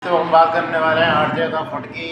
तो हम बात करने वाले हैं आर्ट का फुट की।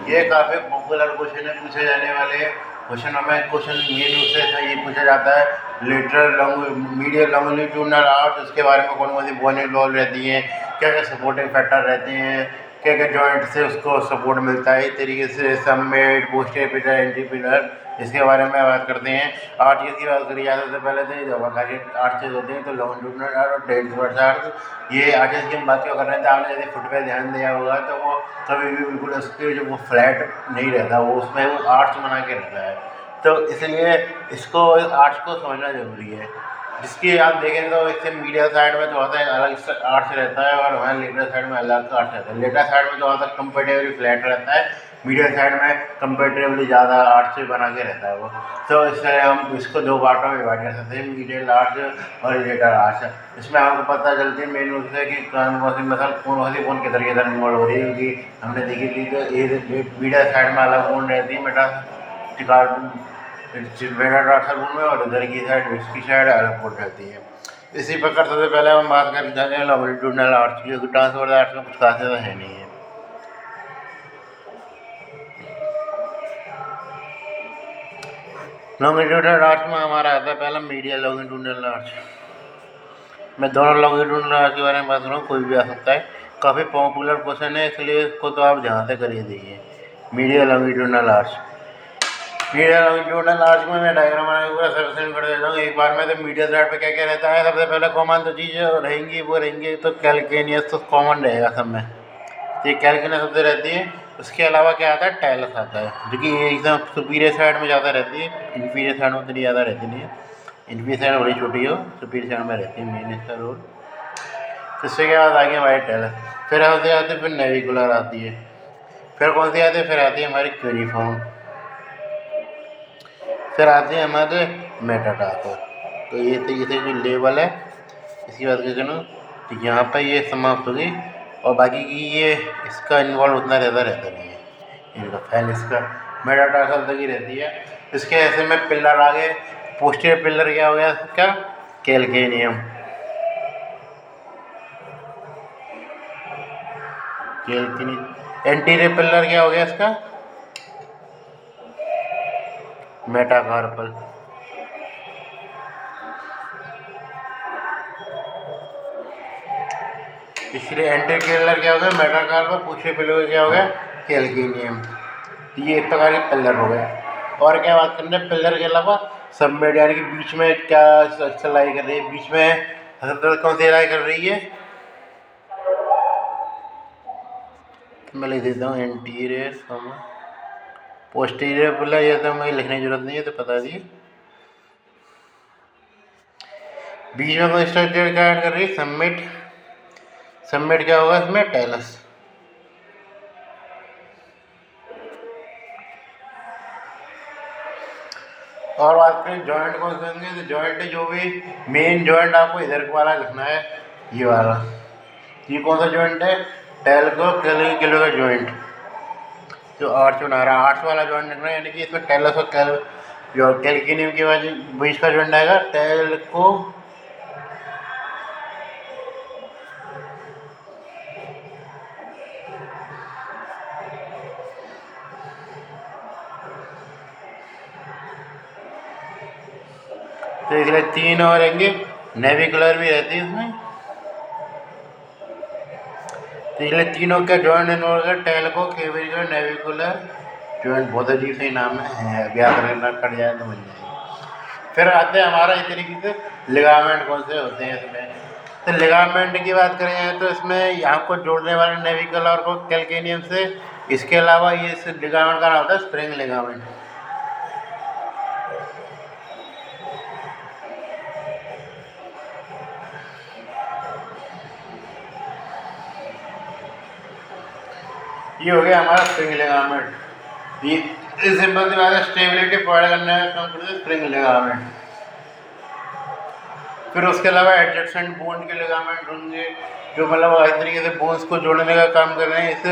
ये काफ़ी पॉपुलर क्वेश्चन है, पूछे जाने वाले क्वेश्चनों में। क्वेश्चन मेन रूप से ये पूछा जाता है लेटरल मीडियल लॉन्गिट्यूडनल आर्च, उसके बारे में कौन कौन सी बोन इन्वॉल्व रहती हैं, क्या क्या सपोर्टिंग फैक्टर रहते हैं, क्या क्या जॉइंट से उसको सपोर्ट मिलता है, इस तरीके से submit posterior pillar anti pillar, इसके बारे में बात करते हैं। आर्चेस की बात करी जाए तो पहले तो जब हमारे आर्चेस होते हैं तो लॉन्गिट्यूडनल और ट्रांसवर्स आर्च। ये आर्चेस की हम बात क्यों कर रहे हैं, तो आपने यदि फुट पे ध्यान दिया होगा तो वो कभी भी बिल्कुल उसके जो वो फ्लैट नहीं रहता, वो उसमें वो आर्च बना के रहता है। तो इसलिए इसको आर्च को समझना ज़रूरी है। जिसकी आप देखें तो इससे मीडिया साइड में थोड़ा सा अलग आर्च रहता है और हमारे लेटर साइड में अलग आर्च रहता है। लेटर साइड में थोड़ा सा कंपेरेटिवली फ्लैट रहता है, मीडिया साइड में कंपेरेटिवली ज़्यादा आर्च बना के रहता है वो। तो इससे हम इसको दो पार्टों में डिवाइड कर सकते हैं, मीडियल आर्च और लेटर आर्च। इसमें आपको पता चलती है मेन रूप से कि कौन सी बोन किधर किधर इन्वॉल्व हो रही है, क्योंकि हमने देखी थी तो ये मीडिया साइड में अलग बोन रहती है मेटाटार्सल बोन में, और इधर की साइड इसकी साइड अलग बोन रहती है। इसी प्रकार सबसे पहले हम बात कर जाते हैं लॉन्गिट्यूडनल आर्च की। ट्रांसवर्स आर्च में कुछ खासियत है नहीं है। लॉन्गिट्यूडनल आर्च में हमारा आता है पहला मीडियल लॉन्गिट्यूडनल आर्च। मैं दोनों लॉन्गिट्यूडनल आर्च के बारे में बात करूँ, कोई भी आ सकता है। काफ़ी पॉपुलर क्वेश्चन है, इसलिए इसको तो आप ध्यान से करिए। देखिए medial longitudinal arch, medial longitudinal arch में मैं डायग्राम बना के पूरा सब्सिडेंट कर देता हूँ एक बार में। तो मीडियल साइड पे क्या क्या रहता है, सबसे पहले कॉमन तो चीज़ रहेंगी वो रहेंगी तो कैल्केनियस तो कॉमन रहेगा सब में, तो ये कैल्केनियस सबसे रहती है। उसके अलावा क्या आता है, टेलस आता है, जो कि एकदम सुपीरियर साइड में ज़्यादा रहती है, इन्फीरियर साइड में उतनी ज़्यादा रहती नहीं है। इन्फीरियर साइड बड़ी छोटी हो, सुपीरियर साइड में रहती है मेन इसका रोल। तो इससे क्या बात आ गई हमारी टेलस। फिर आते आते फिर नेविकुलर आती है, फिर कौन सी आती है, फिर आती है हमारी क्यूनिफॉर्म, फिर आते हैं हमारे मेटाटार्सल। तो ये तरीके से जो लेवल है इसकी बात करें ना, तो यहाँ पर ये समाप्त होगी, और बाकी की ये इसका इन्वॉल्व उतना रहता नहीं है। इनका फैल इसका मेटाटार्सल तक ही रहती है। इसके ऐसे में पिलर आगे, पोस्टीरियर पिलर क्या हो गया इसका, कैल्केनियम, एंटीरियर पिलर क्या हो गया इसका, मेटाकार्पल। इसलिए एंटीरियर क्या हो गया, मेटाकार्पल, पोस्टीरियर पिलर क्या हो गया, कैल्केनियम। ये एक प्रकार के पिलर हो गए। और क्या बात करना है पिलर के अलावा, सबमेट यानी कि बीच में क्या लाई कर रही है, बीच में कौन सी लाई कर रही है, मैं लिख देता हूँ एंटीरियर पोस्टीरियर पिलर। ये तो मुझे लिखने की जरूरत नहीं है, तो बता दिए। बीच में कोई स्ट्रक्चर क्या ऐड कर रही है, सबमिट। सबमिट क्या होगा इसमें, टेलस। और बात करें जॉइंट कौन से होंगे, तो जॉइंट जो भी मेन जॉइंट आपको इधर वाला लिखना है, ये वाला। ये कौन सा जॉइंट है, टेलको किलो का जॉइंट, जो आर्च बना रहा है, आर्च वाला जॉइंट लिखना है, यानी कि इसमें टेलस और जो कैल्केनियम के बाद बीच का जॉइंट आएगा टेलको। तो इसलिए तीन और रहेंगे, नेविकुलर भी रहती है इसमें। तो इसलिए तीनों का जॉइंट इन्वॉल्व है, टेलको, केविकुलर, नेविकुलर जॉइंट। बहुत अजीब से नाम है, व्याकरण ना कट जाए तो मिल जाएगी। फिर आते हैं हमारा इस तरीके से लिगामेंट कौन से होते हैं इसमें। तो लिगामेंट की बात करें तो इसमें यहाँ को जोड़ने वाले नेविकुलर को कैल्केनियम से, इसके अलावा ये इस लिगामेंट का नाम होता है स्प्रिंग लिगामेंट। ये हो गया हमारा स्प्रिंग लिगामेंट। ये सिंपल सी बात है, स्टेबिलिटी प्रोवाइड करने का काम करते हैं स्प्रिंग लिगामेंट। फिर उसके अलावा एडजेसेंट बोन के लिगामेंट होंगे, जो मतलब इस तरीके से बोन्स को जोड़ने का काम कर रहे हैं इस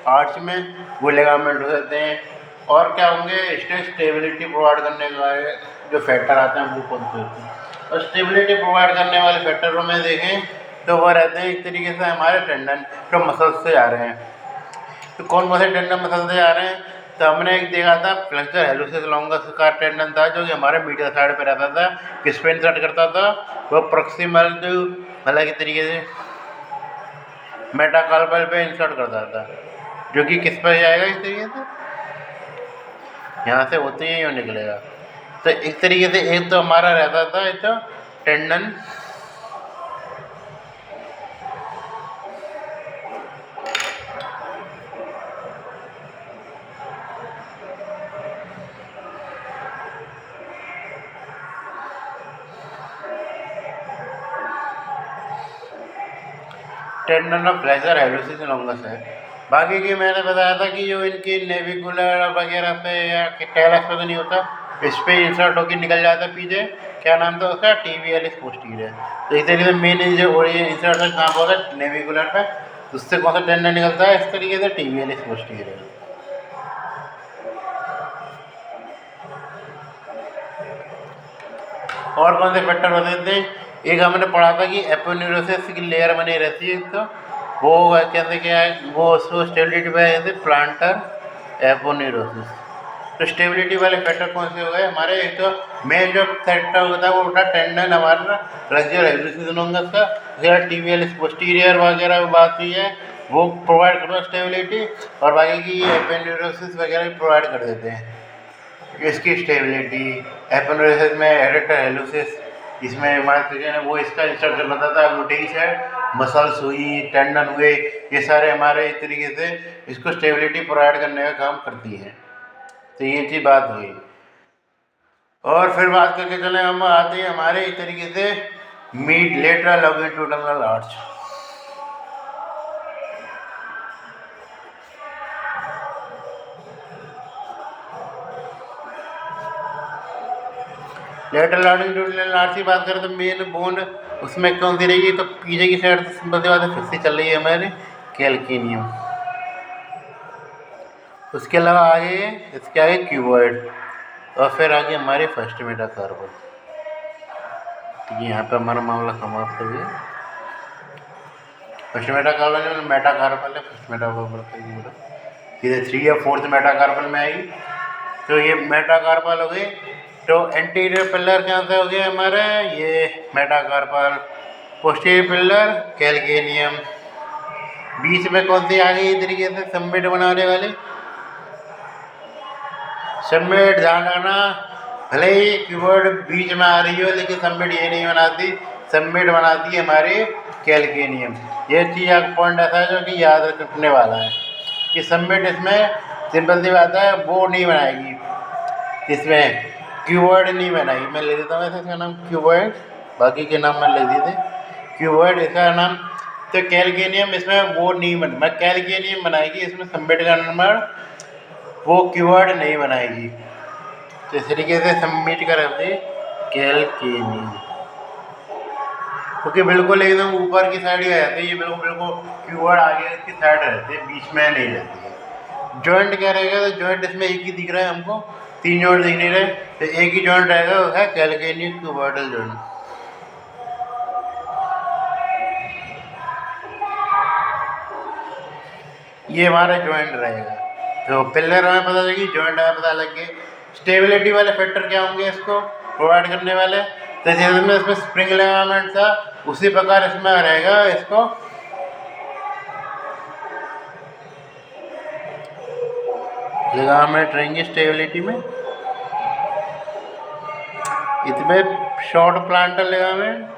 आर्च में, वो लिगामेंट हो जाते हैं। और क्या होंगे, स्टेबिलिटी प्रोवाइड करने वाले जो फैक्टर आते हैं वो कौन से होते हैं। और स्टेबिलिटी प्रोवाइड करने वाले फैक्टरों में देखें तो वो रहते हैं एक तरीके से हमारे टेंडन जो मसल्स से आ रहे हैं। तो कौन कौन से टेंडन मसल से आ रहे हैं? तो हमने एक देखा था फ्लेक्सर हेलुसिस लॉन्गस का टेंडन था जो कि हमारे मीडियल साइड पे रहता था, किस पे इंसर्ट करता था? वो प्रॉक्सिमल जो मतलब एक तरीके से मेटाकार्पल पे इंसर्ट करता था, जो कि किस पर जाएगा इस तरीके से, यहाँ से होते ही यूँ निकलेगा। तो इस तरीके से एक तो हमारा रहता था एक तो tendon tendon of flexor hallucis longus है। बाकी की मैंने बताया था कि जो इनकी नेविकुलर वगैरह पे या टेलस पे तो नहीं होता, इस पे इंसर्ट होकर निकल जाता है पीछे, क्या नाम था उसका? Tibialis posterior. तो इस तरीके से मेन जो इंसर्ट कहाँ पर होता है? नेविकुलर पे। उससे कौन सा टेंडन निकलता है इस तरीके से? Tibialis posterior. और कौन से फैक्टर होते थे? एक हमने पढ़ा था कि एपोन्यूरोसिस की लेयर बनी रहती है, तो वो कहते क्या है, वो उसको स्टेबिलिटी पे कहते प्लांटर एपोन्यूरोसिस। तो स्टेबिलिटी वाले फैक्टर कौन से हो गए हमारे? एक तो मेन जो फैक्टर होता है वो होता है टेंडन हमारा फ्लेक्सर हेलुसिस लॉन्गस का, फिर टिबियालिस पोस्टीरियर वगैरह बात हुई है, वो प्रोवाइड करता है स्टेबिलिटी, और बाकी की एपोन्यूरोसिस वगैरह भी प्रोवाइड कर देते हैं इसकी स्टेबिलिटी। एपोन्यूरोसिस में एरेक्टर हेलुसिस, इसमें हमारे वो इसका इंस्ट्रक्शन बताता है, ग्लूटिंग से मसल्स हुई, टेंडन हुए, ये सारे हमारे इस तरीके से इसको स्टेबिलिटी प्रोवाइड करने का काम करती है। तो ये चीज़ बात हुई। और फिर बात करके चले हम आते हैं हमारे इस तरीके से mid lateral longitudinal arch. Lateral longitudinal arch की बात करें तो मेन बोन उसमें कौन सी रहेगी? तो पीछे की साइड से सिंपल सी बात है, फिर से चल रही है हमारे कैल्केनियम। उसके अलावा आगे इसके आगे क्यूबॉइड, और फिर आगे हमारे फर्स्ट मेटाकार्पल। तो यहाँ पे हमारा मामला समाप्त हो गया। फर्स्ट मेटाकार्पल है, फर्स्ट मेटाकार्पल का ये बोला सीधे 3 या 4th मेटाकार्पल में आएगी। तो ये मेटाकार्पल हो गई। तो एंटीरियर पिलर कहाँ से हो गया हमारा? ये मेटाकार्पल। Posterior pillar calcaneum. बीच में कौन सी आ गई इस तरीके से सबमिट बनाने वाली? सबमिट, ध्यान रखना, भले ही कीवर्ड बीच में आ रही हो लेकिन सबमिट ये नहीं बनाती, सबमिट बनाती है हमारे कैल्केनियम। ये चीज़ एक पॉइंट ऐसा है जो कि याद रखने वाला है कि सबमिट इसमें सिंपल सी बात है वो नहीं बनाएगी, इसमें कीवर्ड नहीं बनाएगी। मैं ले देता हूँ ऐसे इसका नाम कीवर्ड, बाकी के नाम मैं ले दिए थे, कीवर्ड इसका नाम। तो कैल्केनियम इसमें वो नहीं मैं कैल्केनियम बनाएगी, इसमें सबमिट का नंबर वो कीवर्ड नहीं बनाएगी। तो इस तरीके से सबमिट कर दे कैल्केनियम, क्योंकि बिल्कुल एकदम ऊपर की साइड ही रहती है, ये बिल्कुल बिल्कुल कीवर्ड आगे की साइड रहती है, बीच में नहीं रहती है। जॉइंट क्या रहेगा? तो जॉइंट इसमें एक ही दिख रहा है हमको, 3 जॉइंट दिख नहीं रहे, तो एक ही जॉइंट रहेगा, वो है कैल्केनियम कीवर्डल जॉइंट। ये हमारा जॉइंट रहेगा। तो पिलर हमें पता लगी, जॉइंट हमें पता लग गए। स्टेबिलिटी वाले फैक्टर क्या होंगे इसको प्रोवाइड करने वाले? तो जैसे में इसमें स्प्रिंग लिगामेंट था, उसी प्रकार इसमें रहेगा इसको लिगामेंट रहेंगे स्टेबिलिटी में। इसमें short planter ligament,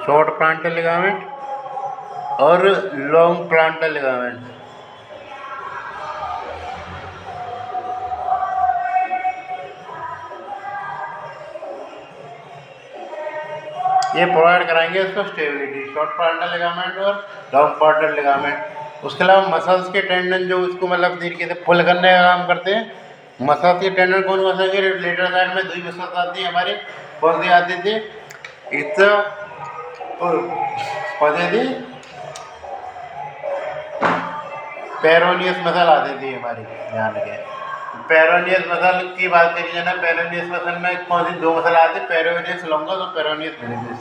short planter ligament और लॉन्ग प्लांटर लिगामेंट। ये प्रोवाइड कराएंगे इसको स्टेबिलिटी, शॉर्ट प्लांटर लिगामेंट और लॉन्ग प्लांटर लिगामेंट। उसके अलावा मसल्स के टेंडन जो इसको मतलब तरीके से पुल करने का काम करते हैं, मसल्स के टेंडन कौन कौन से? लेटर साइड में 2 मसल्स आती है हमारी, कौन सी आती थी? इस थी पेरोनियस मसल आती थी हमारी, ध्यान रखें पेरोनियस मसल की बात करी जाए ना, पेरोनियस मसल में कौन सी दो मसल आते हैं, पेरोनियस लॉन्गस और पेरोनियस ब्रेविस।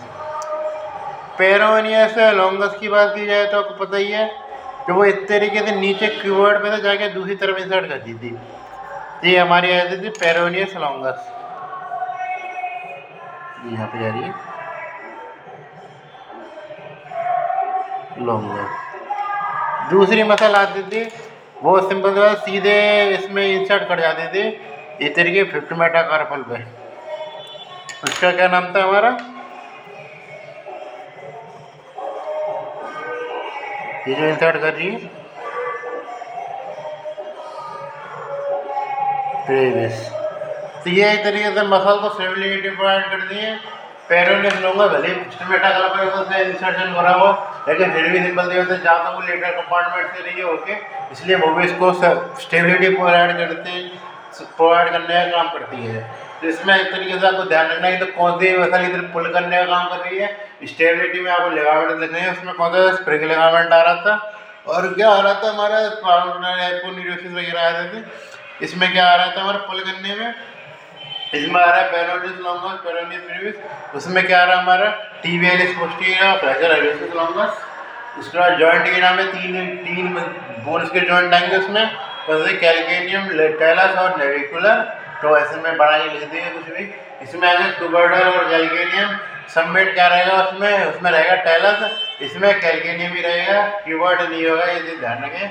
पेरोनियस लॉन्गस की बात की जाए तो आपको पता ही है कि वो इस तरीके से नीचे कीवर्ड पे से जाके दूसरी तरफ इंसर्ट करती थी। ये हमारी आती थी पेरोनियस लॉन्गस, यहाँ पे जा रही है लॉन्गस। दूसरी मसल आती थी वो सिंपल से सीधे इसमें इंसर्ट कर जाते थे इस तरीके 50 मेटाकार्पल पे। उसका क्या नाम था हमारा, ये जो इंसर्ट कर रही है ब्रेविस। तो ये एक तरीके से मसल को स्टेबिलिटी प्रोवाइड करती है। पेरोनियस लूँगा भले मेटाकार्पल से इंसर्शन हो रहा हो, लेकिन फिर भी सिंपल दिया होता है जहाँ तक वो लेटर कंपार्टमेंट से रही होके, इसलिए वो भी इसको स्टेबिलिटी प्रोवाइड करने का काम करती है। तो इसमें एक तरीके से आपको ध्यान रखना है तो कौन सी मसल इधर पुल करने का काम कर रही है। स्टेबिलिटी में आपको लिगामेंट लिखने हैं, उसमें कौन सा स्प्रिंग लिगामेंट आ रहा था और क्या आ रहा था हमारा एपोन्यूरोसिस वगैरह आ रहे थे। इसमें क्या आ रहा था हमारा पुल करने में, इसमें आ रहा है पेरोनियस लॉन्गस, पेरोनियस ब्रेविस। उसमें क्या आ रहा है हमारा tibialis posterior, Fletcher hidrosis longus. उसके बाद जॉइंट के नाम में तीन बोन्स के जॉइंट आएंगे उसमें, जैसे कैल्केनियम, टेलस और नेविकुलर। तो ऐसे में बना के लिख देंगे कुछ भी। इसमें आएंगे ट्यूबरडल और कैल्केनियम। सबमिट क्या रहेगा उसमें रहेगा टेलस, इसमें कैल्केनियम ही रहेगा, कीवर्ड नहीं होगा, ये ध्यान रखें।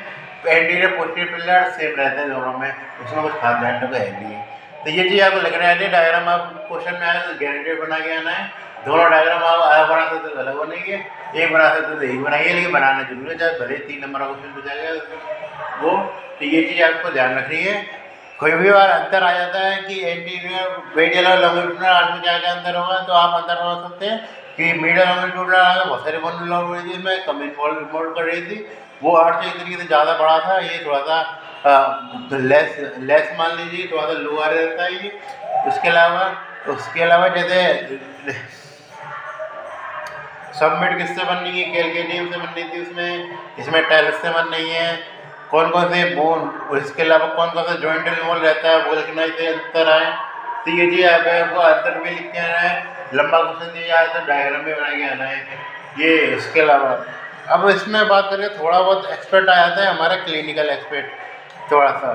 एंटीरियर पोस्टीरियर पिलर सेम रहते हैं दोनों में, उसमें कुछ खास ध्यान रखो है नहीं। तो ये चीज़ आपको लिखना है। डायग्राम आप क्वेश्चन में आए तो गैरेंटेड बना के आना है। दोनों डायग्राम आप अलग बना सकते तो अलग बनेंगे, एक बना सकते तो एक बनाइए, लेकिन बनाना जरूर है, चाहे भले 3 नंबर का क्वेश्चन पूछा वो। तो ये चीज़ आपको ध्यान रखनी है। कोई भी बार अंतर आ जाता है कि एंटीरियर मीडियल और लॉन्गिट्यूडनल आर्च में क्या क्या अंतर होगा, तो आप अंतर समझ सकते हैं कि मीडियल लॉन्गिट्यूडनल आर्च में बहुत सारी बोन इन्वॉल्व हो रही थी, मैं कम इन्वॉल्व कर रही थी। वो आर्च एक तरीके से ज़्यादा बड़ा था, ये थोड़ा सा लेस मान लीजिए, थोड़ा सा लो आ रहता है ये। उसके अलावा जैसे सबमिट किससे बननी है, कैल्केनियम से बननी थी इसमें टेलस से बन नहीं है। कौन कौन से बोन और इसके अलावा कौन कौन सा जॉइंट इन्वॉल्व रहता है वो लिखना ही अंतर आए। तो ये चीज़ आपको अंतर भी लिख के आना है। लंबा क्वेश्चन दिया है तो डायग्राम में बना के आना है ये। इसके अलावा अब इसमें बात करें, थोड़ा बहुत एक्सपर्ट आ जाता है हमारा क्लिनिकल एक्सपर्ट थोड़ा सा।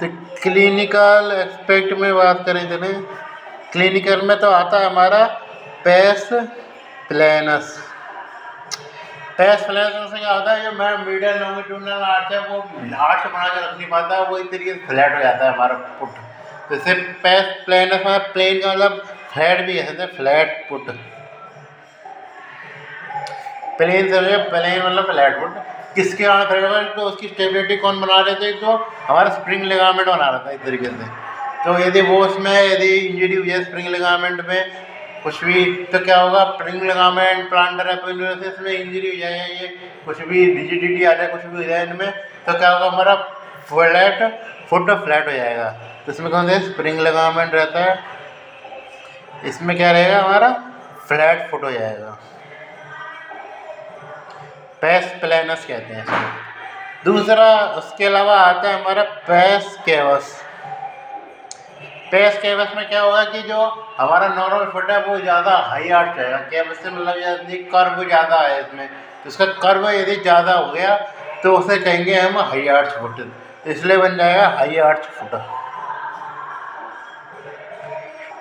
तो क्लिनिकल एक्सपेक्ट में बात करें चले, क्लिनिकल में तो आता है हमारा पेस प्लेनस। पेस प्लेनस से क्या होता है, जो मैं मीडियल लॉन्गिट्यूडनल आर्च है वो आर्च बना के रख नहीं पाता, वो एक तरीके से फ्लैट हो जाता है हमारा पुट। जैसे पेस प्लेनस में प्लेन का मतलब फ्लैट भी कहते हैं, फ्लैट पुट। प्लेन से प्लेन मतलब फ्लैट पुट। किसके कारण फ्लैट हुआ, तो उसकी स्टेबिलिटी कौन बना रहे थे, तो हमारा स्प्रिंग लिगामेंट बना रहा था इस तरीके से। तो यदि वो उसमें यदि इंजरी हुई है स्प्रिंग लिगामेंट में कुछ भी, तो क्या होगा, स्प्रिंग लिगामेंट प्लांटर एपोन्यूरोसिस में इंजरी हो जाए, ये कुछ भी रिजिडिटी आ जाए, कुछ भी हो जाए इनमें, तो क्या होगा हमारा फुट फ्लैट हो जाएगा। तो इसमें कौन सा स्प्रिंग लिगामेंट रहता है, इसमें क्या रहेगा हमारा फ्लैट फुट हो जाएगा, पेस प्लेनस कहते हैं इसको। दूसरा उसके अलावा आता है हमारा पेस केवस। पेस केवस में क्या होगा कि जो हमारा नॉर्मल फुट है वो ज़्यादा हाई आर्च जाएगा। केवस से मतलब यदि कर्व ज़्यादा है इसमें, तो इसका कर्व यदि ज़्यादा हो गया तो उसे कहेंगे हम हाई आर्च फुट, इसलिए बन जाएगा हाई आर्च फुट।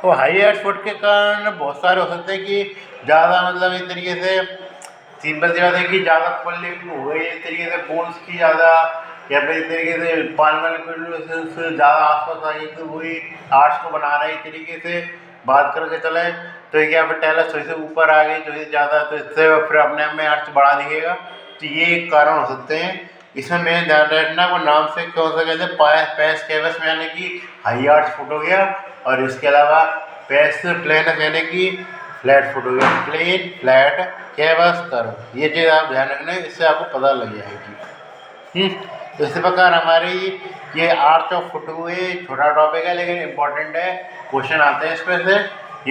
तो हाई आर्च फुट के कारण बहुत सारे हो सकते हैं कि ज़्यादा मतलब इस तरीके से सिंपल सी बात है कि ज़्यादा पल्लिंग हो गई इस तरीके से, बोन्स की ज़्यादा, या फिर इस तरीके से पालमल से ज़्यादा आसपास आई तो वही आर्च को बना रहा है। इस तरीके से बात करके चले तो ये क्या, फिर टेलस थोड़ी से ऊपर आ गई तो ये ज़्यादा, तो इससे फिर अपने आप में आर्च बढ़ा दिखेगा। तो ये एक कारण हो सकते हैं। इसमें मेरे ध्यान रखना वो नाम से कौन सा कहते हैं, पेस केवस में यानी कि हाई आर्च फुट हो गया, और इसके अलावा पेस प्लेनस यानी कि फ्लैट फुट हो गया। प्लेन फ्लैट केवस कर्व, ये चीज़ आप ध्यान रखना है, इससे आपको पता लग जाएगी। तो इसी प्रकार हमारी ये आर्च ऑफ फुट हुए छोटा टॉपिक है लेकिन इम्पॉर्टेंट है, क्वेश्चन आते हैं इसमें से,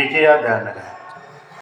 ये चीज़ आप ध्यान रखें।